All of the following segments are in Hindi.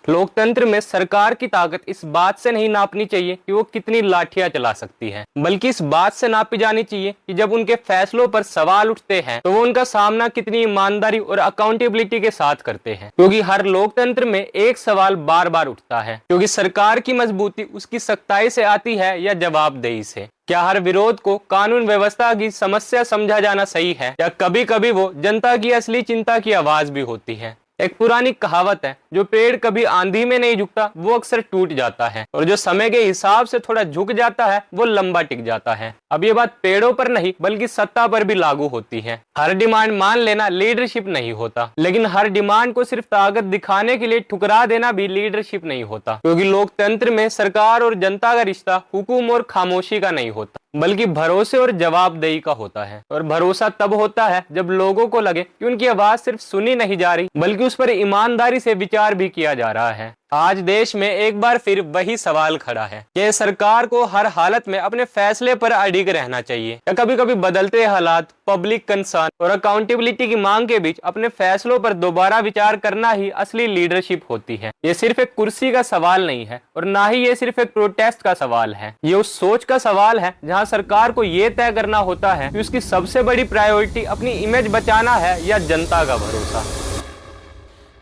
लोकतंत्र में सरकार की ताकत इस बात से नहीं नापनी चाहिए कि वो कितनी लाठियां चला सकती है, बल्कि इस बात से नापी जानी चाहिए कि जब उनके फैसलों पर सवाल उठते हैं तो वो उनका सामना कितनी ईमानदारी और अकाउंटेबिलिटी के साथ करते हैं। क्योंकि हर लोकतंत्र में एक सवाल बार बार उठता है, क्योंकि सरकार की मजबूती उसकी सख्ताई से आती है या जवाबदेही से। क्या हर विरोध को कानून व्यवस्था की समस्या समझा जाना सही है, या कभी कभी वो जनता की असली चिंता की आवाज भी होती है। एक पुरानी कहावत है, जो पेड़ कभी आंधी में नहीं झुकता वो अक्सर टूट जाता है, और जो समय के हिसाब से थोड़ा झुक जाता है वो लंबा टिक जाता है। अब ये बात पेड़ों पर नहीं बल्कि सत्ता पर भी लागू होती है। हर डिमांड मान लेना लीडरशिप नहीं होता, लेकिन हर डिमांड को सिर्फ ताकत दिखाने के लिए ठुकरा देना भी लीडरशिप नहीं होता। क्योंकि लोकतंत्र में सरकार और जनता का रिश्ता हुकूम और खामोशी का नहीं होता, बल्कि भरोसे और जवाबदेही का होता है। और भरोसा तब होता है जब लोगों को लगे कि उनकी आवाज सिर्फ सुनी नहीं जा रही, बल्कि उस पर ईमानदारी से विचार भी किया जा रहा है। आज देश में एक बार फिर वही सवाल खड़ा है कि सरकार को हर हालत में अपने फैसले पर अडिग रहना चाहिए, या कभी कभी बदलते हालात, पब्लिक कंसर्न और अकाउंटेबिलिटी की मांग के बीच अपने फैसलों पर दोबारा विचार करना ही असली लीडरशिप होती है। ये सिर्फ एक कुर्सी का सवाल नहीं है, और ना ही ये सिर्फ एक प्रोटेस्ट का सवाल है। ये उस सोच का सवाल है जहाँ सरकार को ये तय करना होता है कि उसकी सबसे बड़ी प्रायोरिटी अपनी इमेज बचाना है या जनता का भरोसा।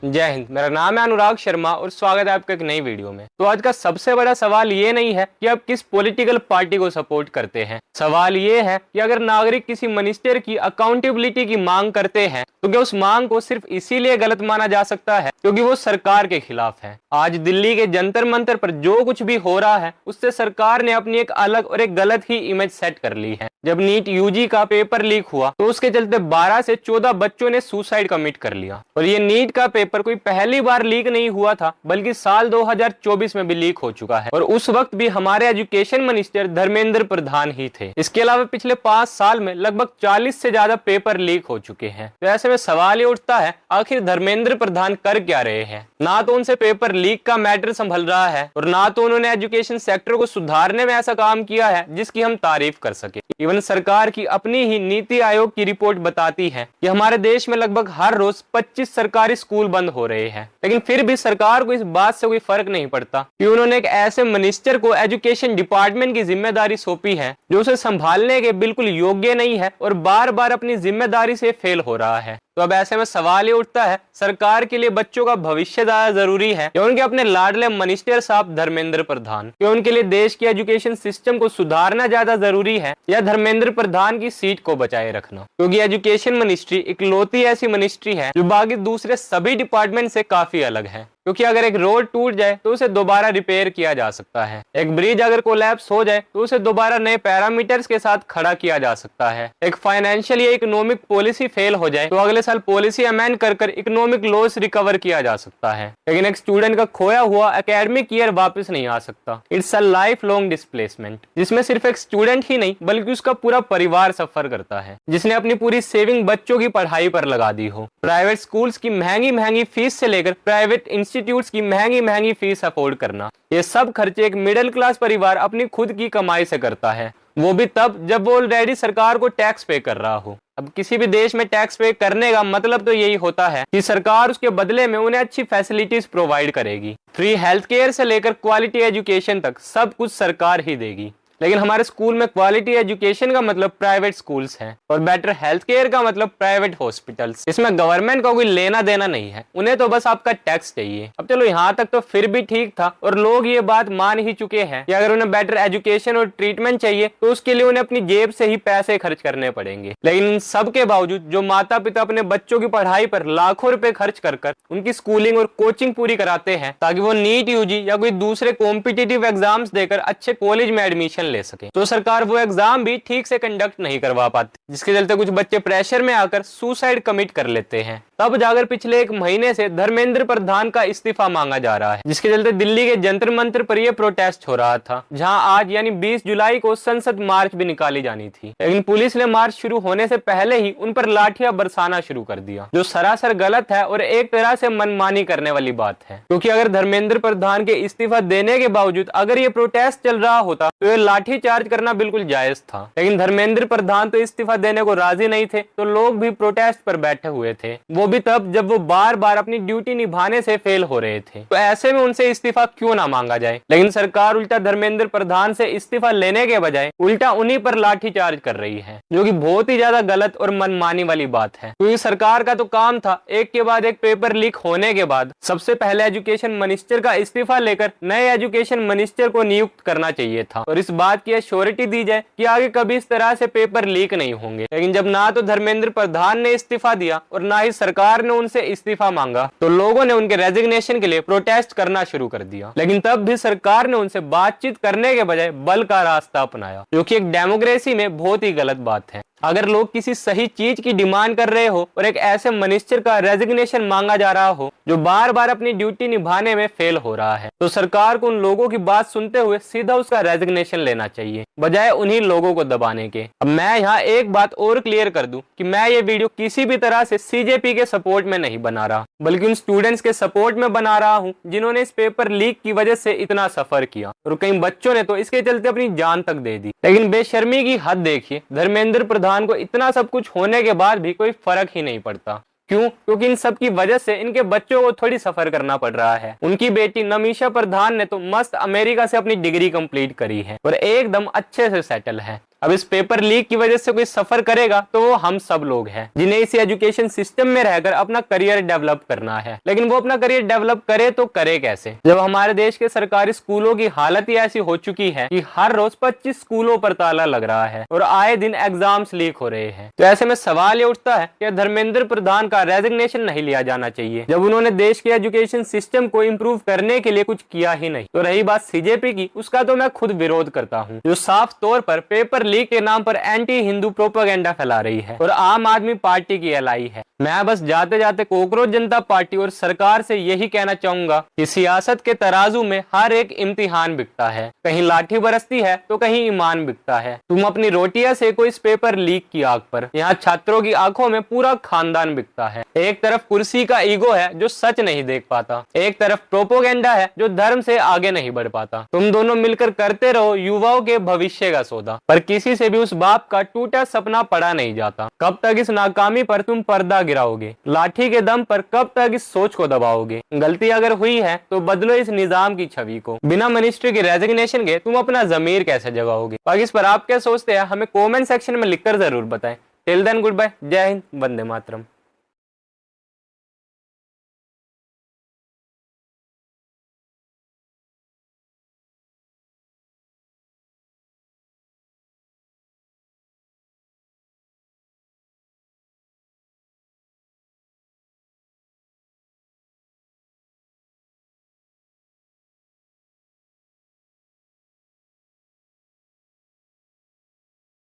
जय हिंद, मेरा नाम है अनुराग शर्मा और स्वागत है आपका एक नई वीडियो में। तो आज का सबसे बड़ा सवाल ये नहीं है कि आप किस पॉलिटिकल पार्टी को सपोर्ट करते हैं। सवाल ये है कि अगर नागरिक किसी मिनिस्टर की अकाउंटेबिलिटी की मांग करते हैं तो क्या उस मांग को सिर्फ इसीलिए गलत माना जा सकता है क्योंकि वो सरकार के खिलाफ है। आज दिल्ली के जंतर मंतर पर जो कुछ भी हो रहा है उससे सरकार ने अपनी एक अलग और एक गलत ही इमेज सेट कर ली है। जब नीट यूजी का पेपर लीक हुआ तो उसके चलते 12 से 14 बच्चों ने सुसाइड कमिट कर लिया। और ये नीट का पेपर कोई पहली बार लीक नहीं हुआ था, बल्कि साल 2024 में भी लीक हो चुका है, और उस वक्त भी हमारे एजुकेशन मिनिस्टर धर्मेंद्र प्रधान ही थे। इसके अलावा पिछले 5 साल में लगभग 40 से ज्यादा पेपर लीक हो चुके हैं। तो ऐसे में सवाल ये उठता है, आखिर धर्मेंद्र प्रधान कर क्या रहे हैं। ना तो उनसे पेपर लीक का मैटर संभल रहा है, और ना तो उन्होंने एजुकेशन सेक्टर को सुधारने में ऐसा काम किया है जिसकी हम तारीफ कर सके। इवन सरकार की अपनी ही नीति आयोग की रिपोर्ट बताती है कि हमारे देश में लगभग हर रोज 25 सरकारी स्कूल बंद हो रहे हैं, लेकिन फिर भी सरकार को इस बात से कोई फर्क नहीं पड़ता कि उन्होंने एक ऐसे मिनिस्टर को एजुकेशन डिपार्टमेंट की जिम्मेदारी सौंपी है जो उसे संभालने के बिल्कुल योग्य नहीं है और बार बार अपनी जिम्मेदारी से फेल हो रहा है। तो अब ऐसे में सवाल ये उठता है, सरकार के लिए बच्चों का भविष्य ज्यादा जरूरी है या उनके अपने लाडले मिनिस्टर साहब धर्मेंद्र प्रधान? क्या उनके लिए देश की एजुकेशन सिस्टम को सुधारना ज्यादा जरूरी है या धर्मेंद्र प्रधान की सीट को बचाए रखना? क्योंकि एजुकेशन मिनिस्ट्री इकलौती ऐसी मिनिस्ट्री है जो बाकी दूसरे सभी डिपार्टमेंट से काफी अलग है। क्योंकि अगर एक रोड टूट जाए तो उसे दोबारा रिपेयर किया जा सकता है, एक ब्रिज अगर कोलैप्स हो जाए तो उसे दोबारा नए पैरामीटर्स के साथ खड़ा किया जा सकता है, एक फाइनेंशियल या इकोनॉमिक पॉलिसी फेल हो जाए तो अगले साल पॉलिसी अमेंड कर इकोनॉमिक लॉस रिकवर किया जा सकता है, लेकिन एक स्टूडेंट का खोया हुआ एकेडमिक ईयर वापस नहीं आ सकता। It's a life long displacement, जिसमें सिर्फ एक स्टूडेंट ही नहीं बल्कि उसका पूरा परिवार सफर करता है, जिसने अपनी पूरी सेविंग बच्चों की पढ़ाई पर लगा दी हो। प्राइवेट स्कूल्स की महंगी महंगी फीस से लेकर प्राइवेट इंस्टीट्यूट्स की महंगी महंगी फीस अफोर्ड करना, ये सब खर्चे एक मिडिल क्लास परिवार अपनी खुद की कमाई से करता है, वो भी तब जब वो ऑलरेडी सरकार को टैक्स पे कर रहा हो। अब किसी भी देश में टैक्स पे करने का मतलब तो यही होता है कि सरकार उसके बदले में उन्हें अच्छी फैसिलिटीज प्रोवाइड करेगी। फ्री हेल्थ केयर से लेकर क्वालिटी एजुकेशन तक सब कुछ सरकार ही देगी। लेकिन हमारे स्कूल में क्वालिटी एजुकेशन का मतलब प्राइवेट स्कूल्स हैं और बेटर हेल्थ केयर का मतलब प्राइवेट हॉस्पिटल्स। इसमें गवर्नमेंट का कोई लेना देना नहीं है, उन्हें तो बस आपका टैक्स चाहिए। अब चलो यहाँ तक तो फिर भी ठीक था और लोग ये बात मान ही चुके हैं कि अगर उन्हें बेटर एजुकेशन और ट्रीटमेंट चाहिए तो उसके लिए उन्हें अपनी जेब से ही पैसे खर्च करने पड़ेंगे। लेकिन इन सब के बावजूद जो माता पिता अपने बच्चों की पढ़ाई पर लाखों रुपए खर्च कर उनकी स्कूलिंग और कोचिंग पूरी कराते हैं ताकि वो नीट यूजी या कोई दूसरे कॉम्पिटिटिव एग्जाम्स देकर अच्छे कॉलेज में एडमिशन ले सके, तो सरकार वो एग्जाम भी ठीक से कंडक्ट नहीं करवा पाती, जिसके चलते कुछ बच्चे प्रेशर में आकर सुसाइड कमिट कर लेते हैं। तब जाकर पिछले 1 महीने से धर्मेंद्र प्रधान का इस्तीफा मांगा जा रहा है, जिसके चलते दिल्ली के जंतर मंतर पर यह प्रोटेस्ट हो रहा था, जहां आज यानी 20 जुलाई को संसद मार्च भी निकाली जानी थी। लेकिन पुलिस ने मार्च शुरू होने से पहले ही उन पर लाठियां बरसाना शुरू कर दिया, जो सरासर गलत है और एक तरह से मनमानी करने वाली बात है। क्योंकि अगर धर्मेंद्र प्रधान के इस्तीफा देने के बावजूद अगर ये प्रोटेस्ट चल रहा होता तो ये लाठी चार्ज करना बिल्कुल जायज था। लेकिन धर्मेंद्र प्रधान तो इस्तीफा देने को राजी नहीं थे, तो लोग भी प्रोटेस्ट पर बैठे हुए थे, वो भी तब जब वो बार बार अपनी ड्यूटी निभाने से फेल हो रहे थे। तो ऐसे में उनसे इस्तीफा क्यों ना मांगा जाए। लेकिन सरकार उल्टा धर्मेंद्र प्रधान से इस्तीफा लेने के बजाय उल्टा उन्हीं पर लाठी चार्ज कर रही है, जो कि बहुत ही ज्यादा गलत और मनमानी वाली बात है। क्योंकि सरकार का तो काम था एक के बाद एक पेपर लीक होने के बाद सबसे पहले एजुकेशन मिनिस्टर का इस्तीफा लेकर नए एजुकेशन मिनिस्टर को नियुक्त करना चाहिए था और इस बात की एश्योरिटी दी जाए कि आगे कभी इस तरह से पेपर लीक नहीं होंगे। लेकिन जब ना तो धर्मेंद्र प्रधान ने इस्तीफा दिया और ना ही सरकार ने उनसे इस्तीफा मांगा, तो लोगों ने उनके रेजिग्नेशन के लिए प्रोटेस्ट करना शुरू कर दिया। लेकिन तब भी सरकार ने उनसे बातचीत करने के बजाय बल का रास्ता अपनाया, जो कि एक डेमोक्रेसी में बहुत ही गलत बात है। अगर लोग किसी सही चीज की डिमांड कर रहे हो और एक ऐसे मिनिस्टर का रेजिग्नेशन मांगा जा रहा हो जो बार बार अपनी ड्यूटी निभाने में फेल हो रहा है, तो सरकार को उन लोगों की बात सुनते हुए सीधा उसका रेजिग्नेशन लेना चाहिए, बजाय उन्हीं लोगों को दबाने के। अब मैं यहाँ एक बात और क्लियर कर दूं कि मैं ये वीडियो किसी भी तरह से सीजेपी के सपोर्ट में नहीं बना रहा, बल्कि उन स्टूडेंट्स के सपोर्ट में बना रहा हूँ जिन्होंने इस पेपर लीक की वजह से इतना सफर किया और कई बच्चों ने तो इसके चलते अपनी जान तक दे दी। लेकिन बेशर्मी की हद देखिए, धर्मेंद्र प्रधान को इतना सब कुछ होने के बाद भी कोई फर्क ही नहीं पड़ता। क्यों? क्योंकि इन सब की वजह से इनके बच्चों को थोड़ी सफर करना पड़ रहा है। उनकी बेटी नमीशा प्रधान ने तो मस्त अमेरिका से अपनी डिग्री कंप्लीट करी है और एकदम अच्छे से सेटल है। अब इस पेपर लीक की वजह से कोई सफर करेगा तो वो हम सब लोग हैं, जिन्हें इसी एजुकेशन सिस्टम में रहकर अपना करियर डेवलप करना है। लेकिन वो अपना करियर डेवलप करे तो करे कैसे, जब हमारे देश के सरकारी स्कूलों की हालत ही ऐसी हो चुकी है कि हर रोज 25 स्कूलों पर ताला लग रहा है और आए दिन एग्जाम्स लीक हो रहे हैं। तो ऐसे में सवाल ये उठता है कि धर्मेंद्र प्रधान का रेजिग्नेशन नहीं लिया जाना चाहिए, जब उन्होंने देश के एजुकेशन सिस्टम को इम्प्रूव करने के लिए कुछ किया ही नहीं। तो रही बात सीजेपी की, उसका तो मैं खुद विरोध करता हूँ, जो साफ तौर पर पेपर लीक के नाम पर एंटी हिंदू प्रोपेगेंडा फैला रही है और आम आदमी पार्टी की एलाई है। मैं बस जाते जाते कॉकरोच जनता पार्टी और सरकार से यही कहना चाहूंगा कि सियासत के तराजू में हर एक इम्तिहान बिकता है, कहीं लाठी बरसती है तो कहीं ईमान बिकता है। तुम अपनी रोटियां सेको इस पेपर लीक की आग पर, यहाँ छात्रों की आंखों में पूरा खानदान बिकता है। एक तरफ कुर्सी का ईगो है जो सच नहीं देख पाता, एक तरफ प्रोपोगेंडा है जो धर्म से आगे नहीं बढ़ पाता। तुम दोनों मिलकर करते रहो युवाओं के भविष्य का सौदा, पर किसी से भी उस बाप का टूटा सपना पड़ा नहीं जाता। कब तक इस नाकामी पर तुम पर्दा गिराओगे, लाठी के दम पर कब तक इस सोच को दबाओगे। गलती अगर हुई है तो बदलो इस निजाम की छवि को। बिना मिनिस्ट्री के रेजिग्नेशन के तुम अपना जमीर कैसे जगाओगे। बाकी इस पर आप क्या सोचते हैं हमें कमेंट सेक्शन में लिखकर जरूर बताएं। टिल देन गुड बाय, जय हिंद, वंदे मातरम।